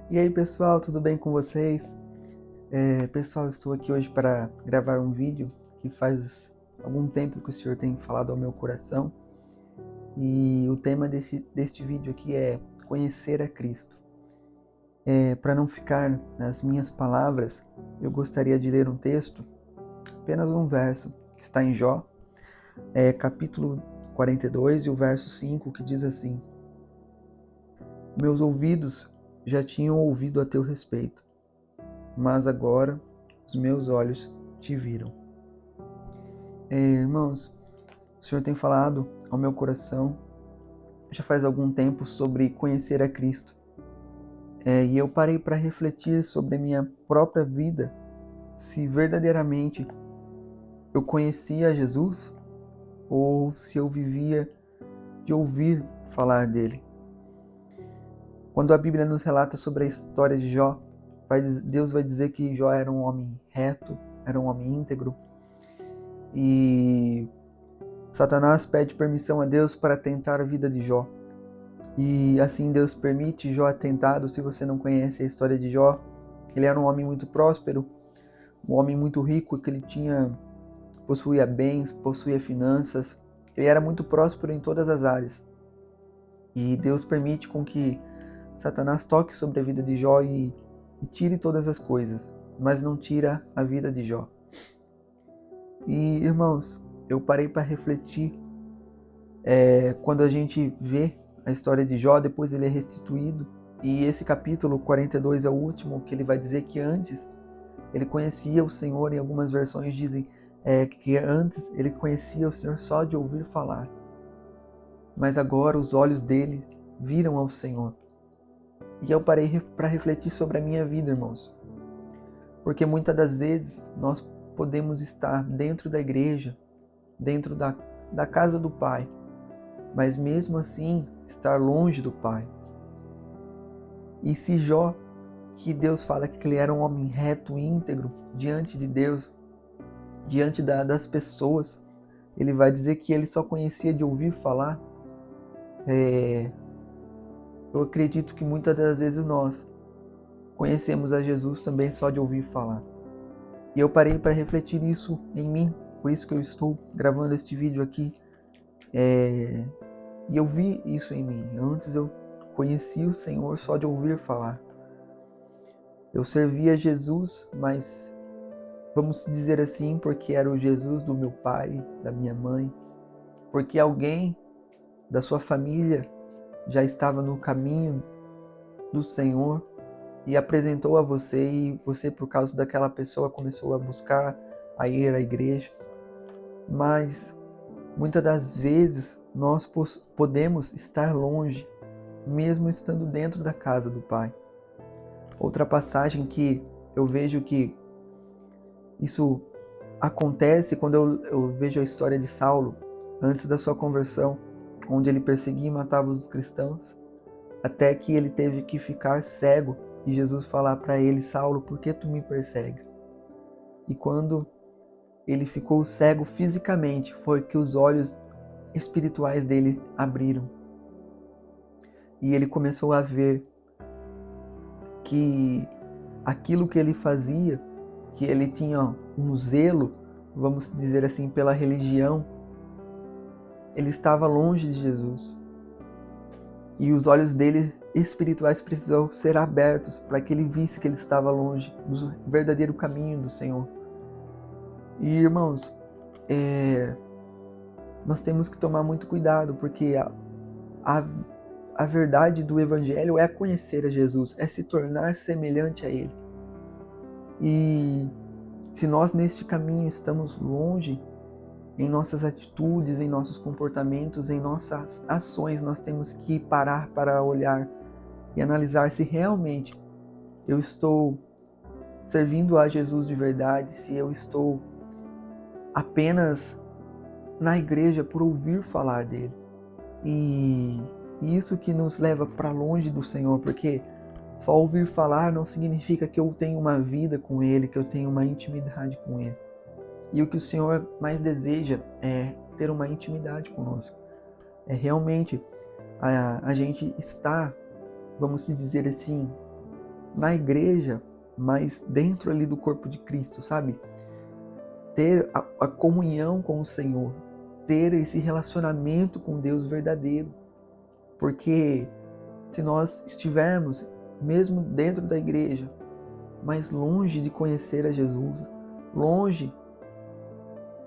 E aí pessoal, tudo bem com vocês? Pessoal, estou aqui hoje para gravar um vídeo que faz algum tempo que o Senhor tem falado ao meu coração. E o tema deste vídeo aqui é conhecer a Cristo. Para não ficar nas minhas palavras, eu gostaria de ler um texto, apenas um verso, que está em Jó, capítulo 42 e o verso 5, que diz assim: Meus ouvidos já tinham ouvido a teu respeito, mas agora os meus olhos te viram. Irmãos, o Senhor tem falado ao meu coração já faz algum tempo sobre conhecer a Cristo. E eu parei para refletir sobre a minha própria vida, se verdadeiramente eu conhecia Jesus ou se eu vivia de ouvir falar dele. Quando a Bíblia nos relata sobre a história de Jó, Deus vai dizer que Jó era um homem reto, era um homem íntegro, e Satanás pede permissão a Deus para tentar a vida de Jó. E assim Deus permite Jó tentado. Se você não conhece a história de Jó, ele era um homem muito próspero, um homem muito rico, que possuía bens, possuía finanças. Ele era muito próspero em todas as áreas. E Deus permite com que Satanás toque sobre a vida de Jó e tire todas as coisas, mas não tira a vida de Jó. E irmãos, eu parei para refletir. Quando a gente vê a história de Jó, depois ele é restituído, e esse capítulo 42 é o último, que ele vai dizer que antes ele conhecia o Senhor. Em algumas versões dizem que antes ele conhecia o Senhor só de ouvir falar, mas agora os olhos dele viram ao Senhor. E eu parei para refletir sobre a minha vida, irmãos, porque muitas das vezes nós podemos estar dentro da igreja, dentro da casa do Pai, mas mesmo assim estar longe do Pai. E se Jó, que Deus fala que ele era um homem reto, íntegro, diante de Deus, diante das pessoas, ele vai dizer que ele só conhecia de ouvir falar. Eu acredito que muitas das vezes nós conhecemos a Jesus também só de ouvir falar. E eu parei para refletir isso em mim, por isso que eu estou gravando este vídeo aqui. E eu vi isso em mim. Antes eu conhecia o Senhor só de ouvir falar. Eu servia Jesus, mas vamos dizer assim, porque era o Jesus do meu pai, da minha mãe, porque alguém da sua família já estava no caminho do Senhor e apresentou a você, e você, por causa daquela pessoa, começou a buscar, a ir à igreja. Mas muitas das vezes nós podemos estar longe, mesmo estando dentro da casa do Pai. Outra passagem que eu vejo que isso acontece quando eu vejo a história de Saulo, antes da sua conversão, onde ele perseguia e matava os cristãos, até que ele teve que ficar cego e Jesus falar para ele: Saulo, por que tu me persegues? E quando ele ficou cego fisicamente, foi que os olhos espirituais dele abriram. E ele começou a ver que aquilo que ele fazia, que ele tinha um zelo, vamos dizer assim, pela religião, ele estava longe de Jesus. E os olhos dele espirituais precisam ser abertos para que ele visse que ele estava longe do verdadeiro caminho do Senhor. E irmãos, nós temos que tomar muito cuidado, porque a verdade do Evangelho é conhecer a Jesus, é se tornar semelhante a Ele. E se nós neste caminho estamos longe, em nossas atitudes, em nossos comportamentos, em nossas ações, nós temos que parar para olhar e analisar se realmente eu estou servindo a Jesus de verdade, se eu estou apenas na igreja por ouvir falar dele. E isso que nos leva para longe do Senhor, porque só ouvir falar não significa que eu tenho uma vida com Ele, que eu tenho uma intimidade com Ele. E o que o Senhor mais deseja é ter uma intimidade conosco. É realmente a gente estar, vamos dizer assim, na igreja, mas dentro ali do corpo de Cristo, sabe? Ter a comunhão com o Senhor, ter esse relacionamento com Deus verdadeiro. Porque se nós estivermos, mesmo dentro da igreja, mas longe de conhecer a Jesus, longe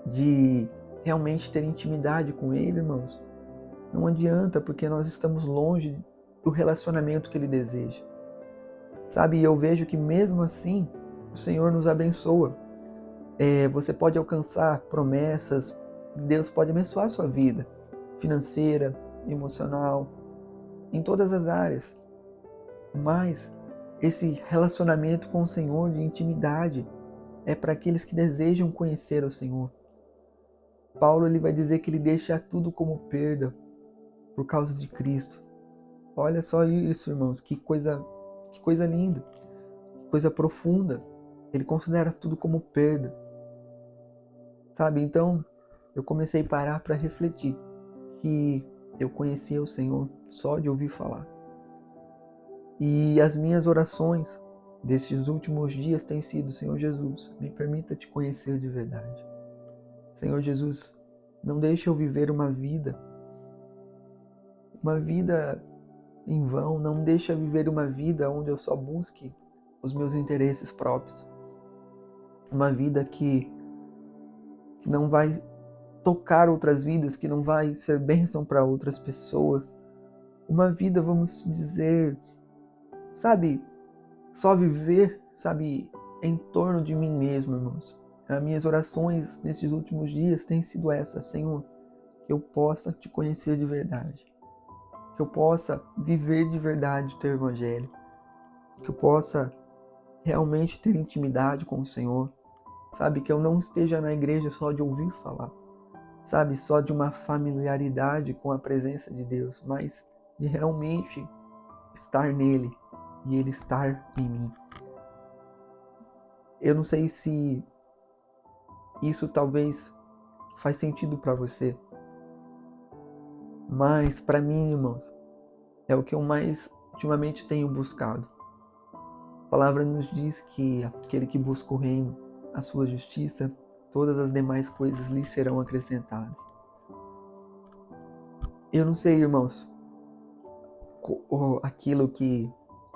de realmente ter intimidade com Ele, irmãos, não adianta, porque nós estamos longe do relacionamento que Ele deseja. Sabe, e eu vejo que mesmo assim, o Senhor nos abençoa. Você pode alcançar promessas, Deus pode abençoar a sua vida, financeira, emocional, em todas as áreas. Mas esse relacionamento com o Senhor de intimidade é para aqueles que desejam conhecer o Senhor. Paulo ele vai dizer que ele deixa tudo como perda por causa de Cristo. Olha só isso, irmãos, que coisa linda, que coisa profunda. Ele considera tudo como perda. Sabe, então eu comecei a parar para refletir que eu conhecia o Senhor só de ouvir falar. E as minhas orações destes últimos dias têm sido: Senhor Jesus, me permita te conhecer de verdade. Senhor Jesus, não deixe eu viver uma vida em vão, não deixe eu viver uma vida onde eu só busque os meus interesses próprios. Uma vida que não vai tocar outras vidas, que não vai ser bênção para outras pessoas. Uma vida, vamos dizer, sabe, só viver, sabe, em torno de mim mesmo, irmãos. As minhas orações nesses últimos dias têm sido essas: Senhor, que eu possa te conhecer de verdade, que eu possa viver de verdade o teu evangelho, que eu possa realmente ter intimidade com o Senhor, sabe, que eu não esteja na igreja só de ouvir falar, sabe, só de uma familiaridade com a presença de Deus, mas de realmente estar nele e ele estar em mim. Eu não sei se isso talvez faz sentido para você, mas para mim, irmãos, é o que eu mais ultimamente tenho buscado. A palavra nos diz que aquele que busca o reino, a sua justiça, todas as demais coisas lhe serão acrescentadas. Eu não sei, irmãos, aquilo que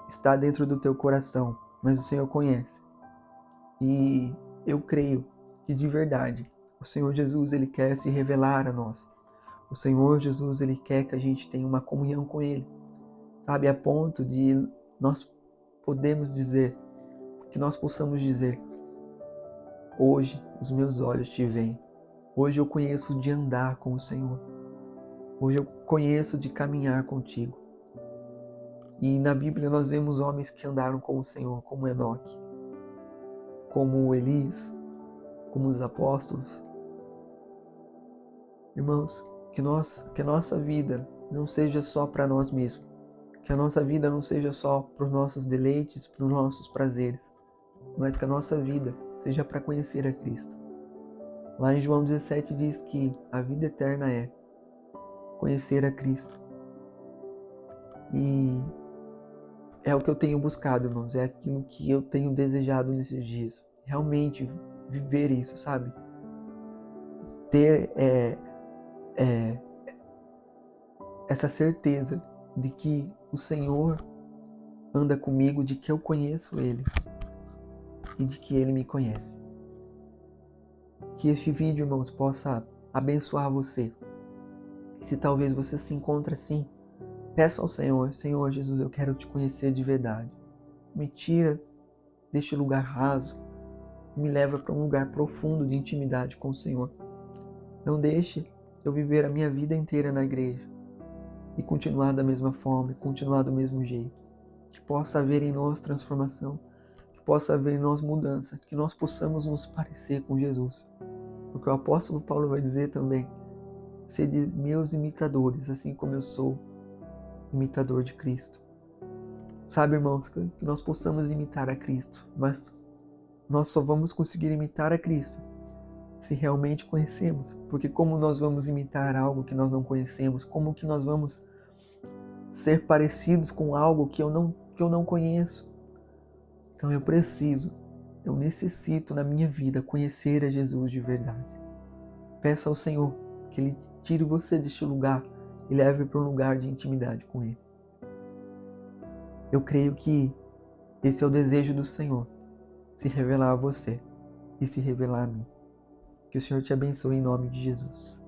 está dentro do teu coração, mas o Senhor conhece. E eu creio que de verdade o Senhor Jesus ele quer se revelar a nós. O Senhor Jesus ele quer que a gente tenha uma comunhão com Ele, sabe, a ponto de nós possamos dizer: hoje os meus olhos te veem, hoje eu conheço de andar com o Senhor, hoje eu conheço de caminhar contigo. E na Bíblia nós vemos homens que andaram com o Senhor, como Enoque, como Elias, como os apóstolos. Irmãos, que a nossa vida não seja só para nós mesmos, que a nossa vida não seja só para os nossos deleites, para os nossos prazeres, mas que a nossa vida seja para conhecer a Cristo. Lá em João 17 diz que a vida eterna é conhecer a Cristo. E é o que eu tenho buscado, irmãos, é aquilo que eu tenho desejado nesses dias. Realmente viver isso, sabe? Ter essa certeza de que o Senhor anda comigo, de que eu conheço Ele e de que Ele me conhece. Que este vídeo, irmãos, possa abençoar você. E se talvez você se encontre assim, peça ao Senhor: Senhor Jesus, eu quero te conhecer de verdade. Me tira deste lugar raso, me leva para um lugar profundo de intimidade com o Senhor. Não deixe eu viver a minha vida inteira na igreja e continuar da mesma forma, e continuar do mesmo jeito. Que possa haver em nós transformação, que possa haver em nós mudança, que nós possamos nos parecer com Jesus. Porque o apóstolo Paulo vai dizer também: sede meus imitadores, assim como eu sou imitador de Cristo. Sabe, irmãos, que nós possamos imitar a Cristo, mas nós só vamos conseguir imitar a Cristo se realmente conhecemos. Porque como nós vamos imitar algo que nós não conhecemos? Como que nós vamos ser parecidos com algo que eu não conheço? Então eu necessito na minha vida conhecer a Jesus de verdade. Peça ao Senhor que Ele tire você deste lugar e leve para um lugar de intimidade com Ele. Eu creio que esse é o desejo do Senhor, se revelar a você e se revelar a mim. Que o Senhor te abençoe em nome de Jesus.